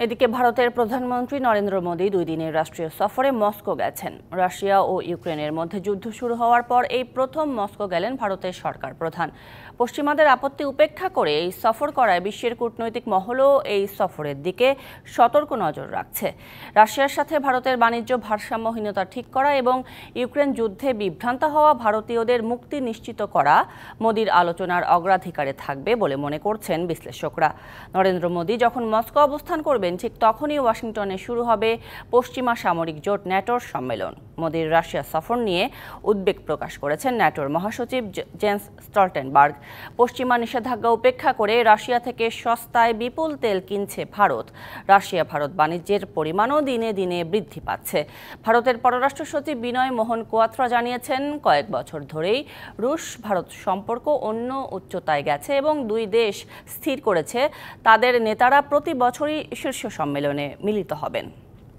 এদিকে ভারতের প্রধানমন্ত্রী নরেন্দ্র মোদী 2 দিনের রাষ্ট্রীয় সফরে মস্কো গেছেন। রাশিয়া ও ইউক্রেনের মধ্যে যুদ্ধ শুরু হওয়ার পর এই প্রথম মস্কো গেলেন ভারতের সরকার প্রধান। পশ্চিমাদের আপত্তি উপেক্ষা করে এই সফর করায় বিশ্বের কূটনৈতিক মহলও এই সফরের দিকে সতর্ক নজর রাখছে। রাশিয়ার সাথে ভারতের বাণিজ্য ভারসাম্যহীনতা ঠিক করা এবং ইউক্রেন যুদ্ধে বিভ্রান্ত হওয়া ভারতীয়দের মুক্তি নিশ্চিত করা মোদীর আলোচনার অগ্রাধিকারে থাকবে বলে মনে করছেন বিশ্লেষকরা। নরেন্দ্র মোদী যখন মস্কো অবস্থান করবেন ঠিক তখনই ওয়াশিংটনে শুরু হবে পশ্চিমা সামরিক জোট ন্যাটোর সম্মেলন। মোদীর রাশিয়া সফর নিয়ে উদ্বেগ প্রকাশ করেছেন ন্যাটোর মহাসচিব জেন্স স্টলটেনবার্গ। পশ্চিমা নিষেধাজ্ঞা উপেক্ষা করে রাশিয়া থেকে সস্তায় বিপুল তেল কিনছে ভারত। রাশিয়া ভারত বাণিজ্যের পরিমাণও দিনে দিনে বৃদ্ধি পাচ্ছে। ভারতের পররাষ্ট্র সচিব বিনয় মোহন কোয়াত্রা জানিয়েছেন, কয়েক বছর ধরেই রুশ ভারত সম্পর্ক অন্য উচ্চতায় গেছে এবং দুই দেশ স্থির করেছে তাদের নেতারা প্রতি বছরই শীর্ষ সম্মেলনে মিলিত হবেন।